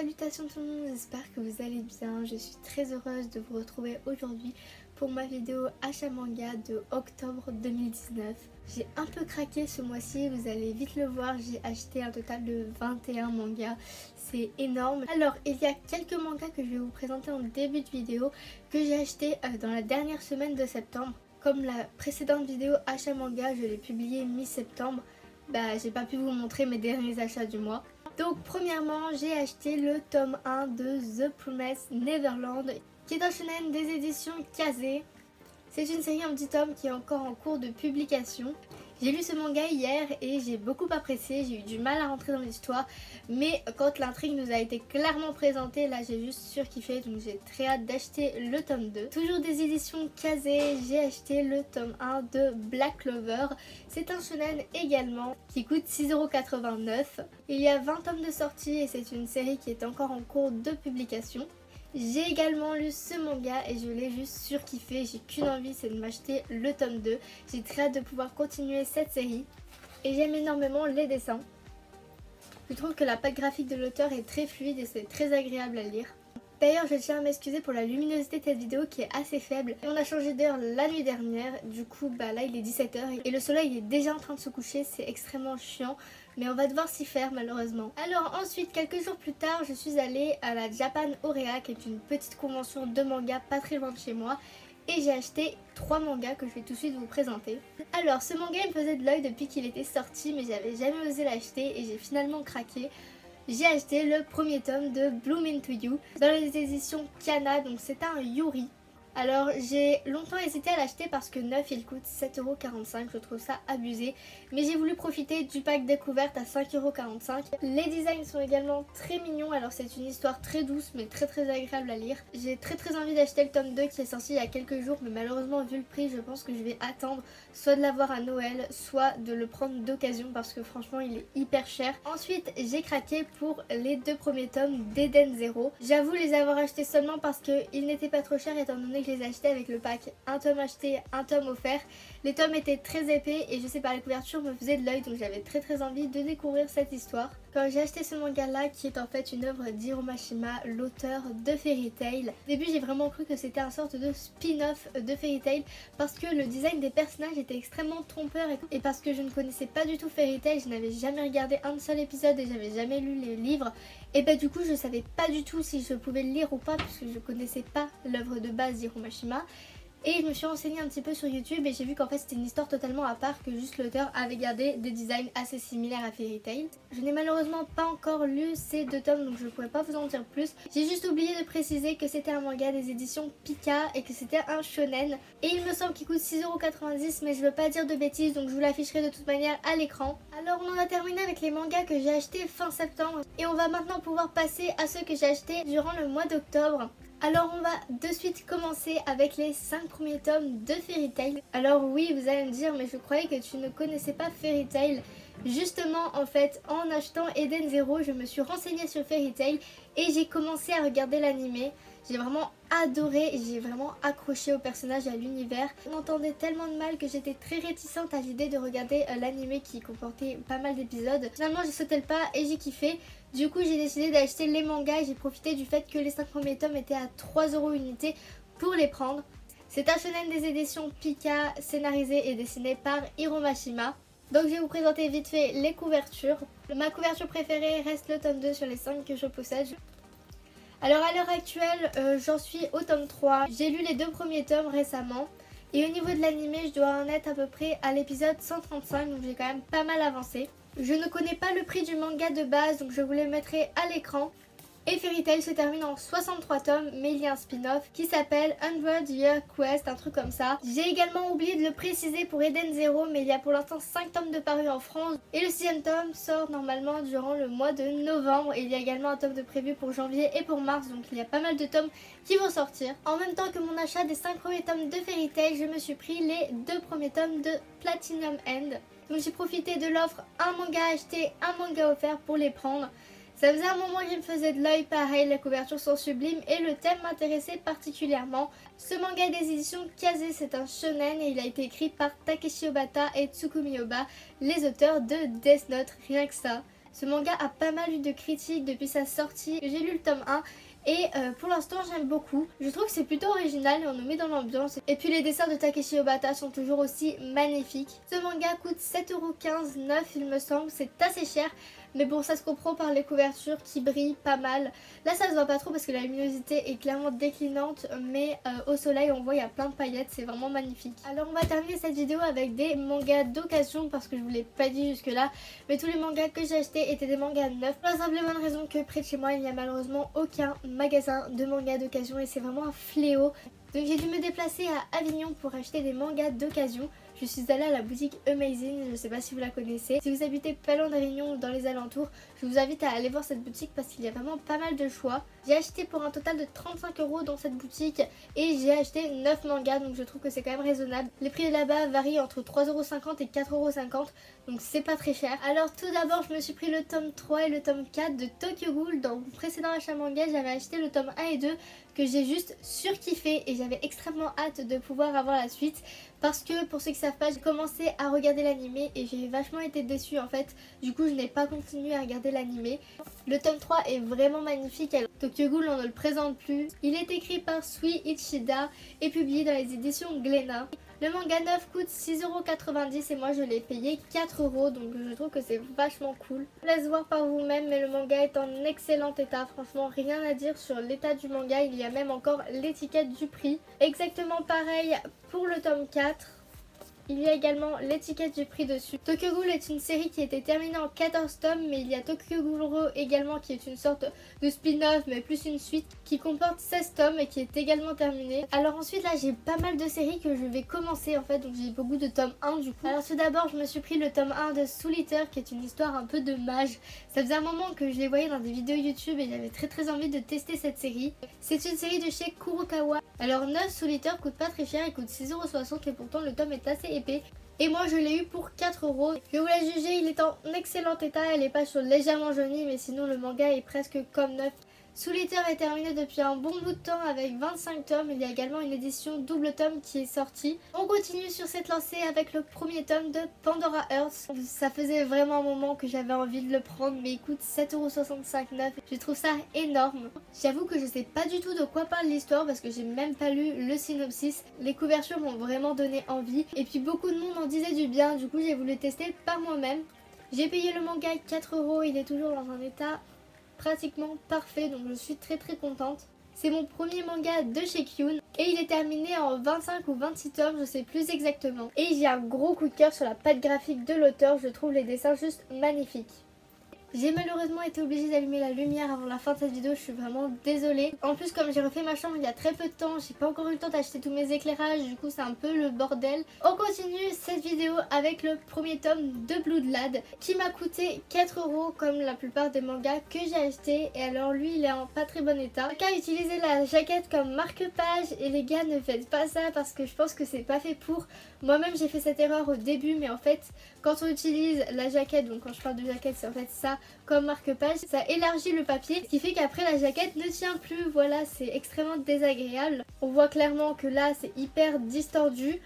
Salutations tout le monde, j'espère que vous allez bien. Je suis très heureuse de vous retrouver aujourd'hui pour ma vidéo achat manga de octobre 2019. J'ai un peu craqué ce mois-ci, vous allez vite le voir, j'ai acheté un total de 21 mangas, c'est énorme. Alors il y a quelques mangas que je vais vous présenter en début de vidéo que j'ai acheté dans la dernière semaine de septembre. Comme la précédente vidéo achat manga, je l'ai publiée mi-septembre, j'ai pas pu vous montrer mes derniers achats du mois. Donc premièrement, j'ai acheté le tome 1 de The Promised Neverland, qui est un shonen des éditions Kazé. C'est une série en 10 tomes qui est encore en cours de publication. J'ai lu ce manga hier et j'ai beaucoup apprécié, j'ai eu du mal à rentrer dans l'histoire, mais quand l'intrigue nous a été clairement présentée, là j'ai juste surkiffé, donc j'ai très hâte d'acheter le tome 2. Toujours des éditions Kazé, j'ai acheté le tome 1 de Black Clover. C'est un shonen également qui coûte 6,89 €. Il y a 20 tomes de sortie et c'est une série qui est encore en cours de publication. J'ai également lu ce manga et je l'ai juste surkiffé, j'ai qu'une envie, c'est de m'acheter le tome 2. J'ai très hâte de pouvoir continuer cette série et j'aime énormément les dessins. Je trouve que la patte graphique de l'auteur est très fluide et c'est très agréable à lire. D'ailleurs, je tiens à m'excuser pour la luminosité de cette vidéo qui est assez faible. Et on a changé d'heure la nuit dernière, du coup là il est 17 h et le soleil est déjà en train de se coucher, c'est extrêmement chiant. Mais on va devoir s'y faire malheureusement. Alors ensuite, quelques jours plus tard, je suis allée à la Japan Aurea, qui est une petite convention de manga pas très loin de chez moi. Et j'ai acheté 3 mangas que je vais tout de suite vous présenter. Alors ce manga il me faisait de l'œil depuis qu'il était sorti, mais j'avais jamais osé l'acheter et j'ai finalement craqué. J'ai acheté le premier tome de Bloom Into You dans les éditions Kana, donc c'est un Yuri. Alors j'ai longtemps hésité à l'acheter parce que neuf il coûte 7,45 €, je trouve ça abusé. Mais j'ai voulu profiter du pack découverte à 5,45 €. Les designs sont également très mignons, alors c'est une histoire très douce mais très agréable à lire. J'ai très envie d'acheter le tome 2 qui est sorti il y a quelques jours, mais malheureusement vu le prix je pense que je vais attendre soit de l'avoir à Noël, soit de le prendre d'occasion parce que franchement il est hyper cher. Ensuite j'ai craqué pour les 2 premiers tomes d'Eden Zero. J'avoue les avoir achetés seulement parce qu'ils n'étaient pas trop chers étant donné que je les ai achetés avec le pack un tome acheté, un tome offert. Les tomes étaient très épais et je sais pas, la couverture me faisait de l'œil, donc j'avais très envie de découvrir cette histoire. Quand j'ai acheté ce manga là qui est en fait une œuvre d'Hiromashima, l'auteur de Fairy Tail, au début j'ai vraiment cru que c'était un sorte de spin-off de Fairy Tail parce que le design des personnages était extrêmement trompeur et parce que je ne connaissais pas du tout Fairy Tail, je n'avais jamais regardé un seul épisode et j'avais jamais lu les livres. Et du coup je savais pas du tout si je pouvais le lire ou pas puisque je connaissais pas l'œuvre de base d'Hiromashima. Et je me suis renseignée un petit peu sur YouTube et j'ai vu qu'en fait c'était une histoire totalement à part, que juste l'auteur avait gardé des designs assez similaires à Fairy Tail. Je n'ai malheureusement pas encore lu ces 2 tomes donc je ne pourrais pas vous en dire plus. J'ai juste oublié de préciser que c'était un manga des éditions Pika et que c'était un shonen. Et il me semble qu'il coûte 6,90 € mais je veux pas dire de bêtises donc je vous l'afficherai de toute manière à l'écran. Alors on en a terminé avec les mangas que j'ai achetés fin septembre et on va maintenant pouvoir passer à ceux que j'ai achetés durant le mois d'octobre. Alors on va de suite commencer avec les 5 premiers tomes de Fairy Tail. Alors oui, vous allez me dire, mais je croyais que tu ne connaissais pas Fairy Tail. Justement, en fait, en achetant Eden Zero, je me suis renseignée sur Fairy Tail et j'ai commencé à regarder l'animé. J'ai vraiment adoré et j'ai vraiment accroché au personnage et à l'univers. Je m'entendais tellement de mal que j'étais très réticente à l'idée de regarder l'animé qui comportait pas mal d'épisodes. Finalement j'ai sauté le pas et j'ai kiffé. Du coup j'ai décidé d'acheter les mangas et j'ai profité du fait que les 5 premiers tomes étaient à 3 € unité pour les prendre. C'est un shonen des éditions Pika, scénarisé et dessiné par Hiromashima. Donc je vais vous présenter vite fait les couvertures. Ma couverture préférée reste le tome 2 sur les 5 que je possède. Alors à l'heure actuelle, j'en suis au tome 3. J'ai lu les 2 premiers tomes récemment. Et au niveau de l'animé, je dois en être à peu près à l'épisode 135, donc j'ai quand même pas mal avancé. Je ne connais pas le prix du manga de base, donc je vous le mettrai à l'écran. Et Fairy Tail se termine en 63 tomes, mais il y a un spin-off qui s'appelle 100 Year Quest, un truc comme ça. J'ai également oublié de le préciser pour Eden Zero, mais il y a pour l'instant 5 tomes de parus en France. Et le 6e tome sort normalement durant le mois de novembre. Et il y a également un tome de prévu pour janvier et pour mars, donc il y a pas mal de tomes qui vont sortir. En même temps que mon achat des 5 premiers tomes de Fairy Tail, je me suis pris les 2 premiers tomes de Platinum End. Donc j'ai profité de l'offre un manga acheté, un manga offert pour les prendre. Ça faisait un moment qu'il me faisait de l'œil, pareil, les couvertures sont sublimes et le thème m'intéressait particulièrement. Ce manga des éditions Kazé, c'est un shonen et il a été écrit par Takeshi Obata et Tsukumi Oba, les auteurs de Death Note, rien que ça. Ce manga a pas mal eu de critiques depuis sa sortie. J'ai lu le tome 1 et pour l'instant j'aime beaucoup. Je trouve que c'est plutôt original et on nous met dans l'ambiance. Et puis les dessins de Takeshi Obata sont toujours aussi magnifiques. Ce manga coûte 7,15 €, 9 il me semble, c'est assez cher. Mais bon, ça se comprend par les couvertures qui brillent pas mal. Là ça se voit pas trop parce que la luminosité est clairement déclinante, mais au soleil on voit il y a plein de paillettes, c'est vraiment magnifique. Alors on va terminer cette vidéo avec des mangas d'occasion parce que je vous l'ai pas dit jusque là, mais tous les mangas que j'ai achetés étaient des mangas neufs. Pour la simple et bonne raison que près de chez moi il n'y a malheureusement aucun magasin de mangas d'occasion et c'est vraiment un fléau. Donc j'ai dû me déplacer à Avignon pour acheter des mangas d'occasion. Je suis allée à la boutique Amazing, je ne sais pas si vous la connaissez. Si vous habitez pas loin d'Avignon ou dans les alentours, je vous invite à aller voir cette boutique parce qu'il y a vraiment pas mal de choix. J'ai acheté pour un total de 35 € dans cette boutique et j'ai acheté 9 mangas, donc je trouve que c'est quand même raisonnable. Les prix là-bas varient entre 3,50 € et 4,50 €, donc c'est pas très cher. Alors tout d'abord, je me suis pris le tome 3 et le tome 4 de Tokyo Ghoul. Dans mon précédent achat manga, j'avais acheté le tome 1 et 2 que j'ai juste surkiffé et j'avais extrêmement hâte de pouvoir avoir la suite parce que pour ceux qui savent pas, j'ai commencé à regarder l'animé et j'ai vachement été déçue en fait. Du coup je n'ai pas continué à regarder l'animé. Le tome 3 est vraiment magnifique. Alors, Tokyo Ghoul on ne le présente plus. Il est écrit par Sui Ichida et publié dans les éditions Glénat. Le manga neuf coûte 6,90 € et moi je l'ai payé 4 €, donc je trouve que c'est vachement cool. Je vous laisse voir par vous-même, mais le manga est en excellent état. Franchement rien à dire sur l'état du manga, il y a même encore l'étiquette du prix. Exactement pareil pour le tome 4. Il y a également l'étiquette du prix dessus. Tokyo Ghoul est une série qui a été terminée en 14 tomes, mais il y a Tokyo Ghoul Ro également qui est une sorte de spin-off, mais plus une suite qui comporte 16 tomes et qui est également terminée. Alors ensuite là j'ai pas mal de séries que je vais commencer en fait, donc j'ai beaucoup de tomes 1 du coup. Alors tout d'abord je me suis pris le tome 1 de Soul Eater qui est une histoire un peu de mage. Ça faisait un moment que je les voyais dans des vidéos YouTube et j'avais très envie de tester cette série. C'est une série de chez Kurokawa. Alors 9 Soul Eater coûte pas très cher, il coûte 6,60 € et pourtant le tome est assez épais. Et moi je l'ai eu pour 4 €. Je vous laisse juger, il est en excellent état, les pages sont légèrement jaunies mais sinon le manga est presque comme neuf. Soul Eater est terminé depuis un bon bout de temps avec 25 tomes. Il y a également une édition double tome qui est sortie. On continue sur cette lancée avec le premier tome de Pandora Hearts. Ça faisait vraiment un moment que j'avais envie de le prendre, mais il coûte 7,65 €, 9. Je trouve ça énorme. J'avoue que je sais pas du tout de quoi parle l'histoire parce que j'ai même pas lu le synopsis. Les couvertures m'ont vraiment donné envie et puis beaucoup de monde en disait du bien, du coup j'ai voulu tester par moi-même. J'ai payé le manga 4 €, il est toujours dans un état pratiquement parfait, donc je suis très contente. C'est mon premier manga de chez Kyun et il est terminé en 25 ou 26 tomes, je sais plus exactement. Et j'ai un gros coup de cœur sur la patte graphique de l'auteur, je trouve les dessins juste magnifiques. J'ai malheureusement été obligée d'allumer la lumière avant la fin de cette vidéo, je suis vraiment désolée. En plus comme j'ai refait ma chambre il y a très peu de temps, j'ai pas encore eu le temps d'acheter tous mes éclairages, du coup c'est un peu le bordel. On continue cette vidéo avec le premier tome de Bloodlad qui m'a coûté 4 € comme la plupart des mangas que j'ai achetés. Et alors lui il est en pas très bon état. Car utiliser la jaquette comme marque-page et les gars ne faites pas ça parce que je pense que c'est pas fait pour. Moi-même j'ai fait cette erreur au début mais en fait quand on utilise la jaquette, donc quand je parle de jaquette c'est en fait ça comme marque-page, ça élargit le papier, ce qui fait qu'après la jaquette ne tient plus. Voilà, c'est extrêmement désagréable. On voit clairement que là c'est hyper distordu.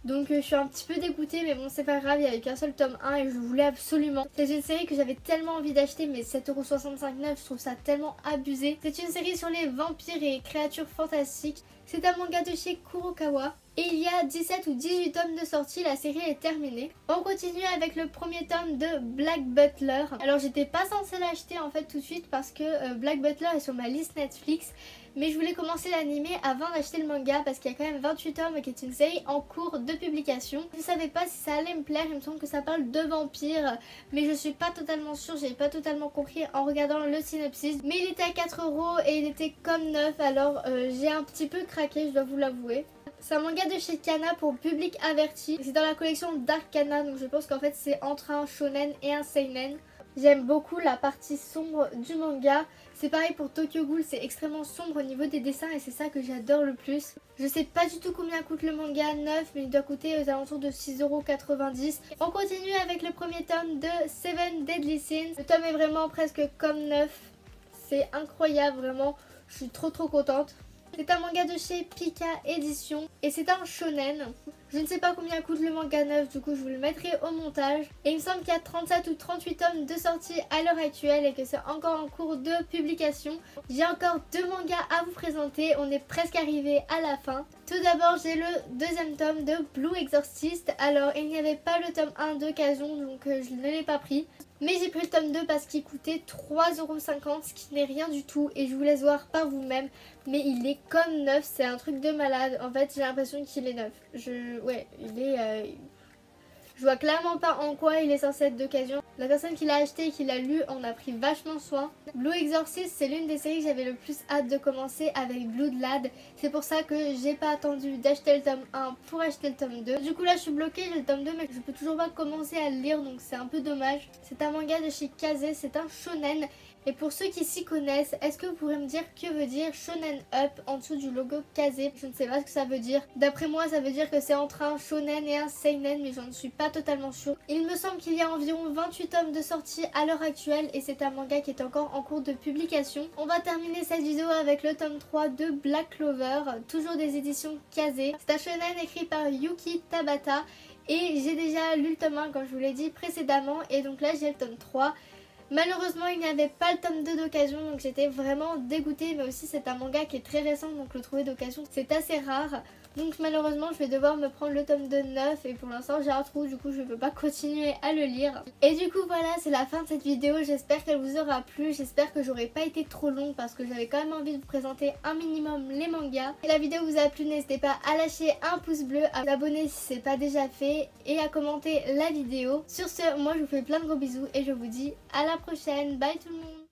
Donc je suis un petit peu dégoûtée mais bon c'est pas grave, il n'y avait qu'un seul tome 1 et je voulais absolument. C'est une série que j'avais tellement envie d'acheter mais 7,65 €, je trouve ça tellement abusé. C'est une série sur les vampires et créatures fantastiques. C'est un manga de chez Kurokawa. Et il y a 17 ou 18 tomes de sortie, la série est terminée. On continue avec le premier tome de Black Butler. Alors j'étais pas censée l'acheter en fait tout de suite parce que Black Butler est sur ma liste Netflix. Mais je voulais commencer l'animé avant d'acheter le manga parce qu'il y a quand même 28 tomes et qui est une série en cours de publication. Je ne savais pas si ça allait me plaire, il me semble que ça parle de vampires. Mais je suis pas totalement sûre, j'ai pas totalement compris en regardant le synopsis. Mais il était à 4 € et il était comme neuf, alors j'ai un petit peu craqué, je dois vous l'avouer. C'est un manga de chez Kana pour public averti. C'est dans la collection Dark Kana, donc je pense qu'en fait c'est entre un shonen et un seinen. J'aime beaucoup la partie sombre du manga. C'est pareil pour Tokyo Ghoul, c'est extrêmement sombre au niveau des dessins et c'est ça que j'adore le plus. Je sais pas du tout combien coûte le manga neuf, mais il doit coûter aux alentours de 6,90 €. On continue avec le premier tome de Seven Deadly Sins. Le tome est vraiment presque comme neuf. C'est incroyable, vraiment. Je suis trop contente. C'est un manga de chez Pika Édition et c'est un shonen. Je ne sais pas combien coûte le manga neuf, du coup je vous le mettrai au montage. Et il me semble qu'il y a 37 ou 38 tomes de sortie à l'heure actuelle et que c'est encore en cours de publication. J'ai encore 2 mangas à vous présenter, on est presque arrivé à la fin. Tout d'abord j'ai le deuxième tome de Blue Exorcist. Alors il n'y avait pas le tome 1 d'occasion, donc je ne l'ai pas pris. Mais j'ai pris le tome 2 parce qu'il coûtait 3,50 €, ce qui n'est rien du tout. Et je vous laisse voir par vous-même. Mais il est comme neuf, c'est un truc de malade. En fait, j'ai l'impression qu'il est neuf. Ouais, il est... Je vois clairement pas en quoi il est censé être d'occasion. La personne qui l'a acheté et qui l'a lu en a pris vachement soin. Blue Exorcist, c'est l'une des séries que j'avais le plus hâte de commencer avec Bloodlad. C'est pour ça que j'ai pas attendu d'acheter le tome 1 pour acheter le tome 2. Du coup là je suis bloquée, j'ai le tome 2 mais je peux toujours pas commencer à le lire, donc c'est un peu dommage. C'est un manga de chez Kazé, c'est un shonen. Et pour ceux qui s'y connaissent, est-ce que vous pourrez me dire que veut dire Shonen Up en dessous du logo Kazé? Je ne sais pas ce que ça veut dire. D'après moi, ça veut dire que c'est entre un shonen et un seinen, mais j'en suis pas totalement sûre. Il me semble qu'il y a environ 28 tomes de sortie à l'heure actuelle et c'est un manga qui est encore en cours de publication. On va terminer cette vidéo avec le tome 3 de Black Clover, toujours des éditions Kazé. C'est un shonen écrit par Yuki Tabata et j'ai déjà lu le tome 1 comme je vous l'ai dit précédemment et donc là j'ai le tome 3. Malheureusement il n'y avait pas le tome 2 d'occasion, donc j'étais vraiment dégoûtée, mais aussi c'est un manga qui est très récent, donc le trouver d'occasion c'est assez rare. Donc malheureusement je vais devoir me prendre le tome 2 neuf et pour l'instant j'ai un trou, du coup je ne peux pas continuer à le lire. Et du coup voilà, c'est la fin de cette vidéo, j'espère qu'elle vous aura plu, j'espère que j'aurai pas été trop longue parce que j'avais quand même envie de vous présenter un minimum les mangas. Si la vidéo vous a plu, n'hésitez pas à lâcher un pouce bleu, à vous abonner si c'est pas déjà fait et à commenter la vidéo. Sur ce, moi je vous fais plein de gros bisous et je vous dis à la prochaine, bye tout le monde.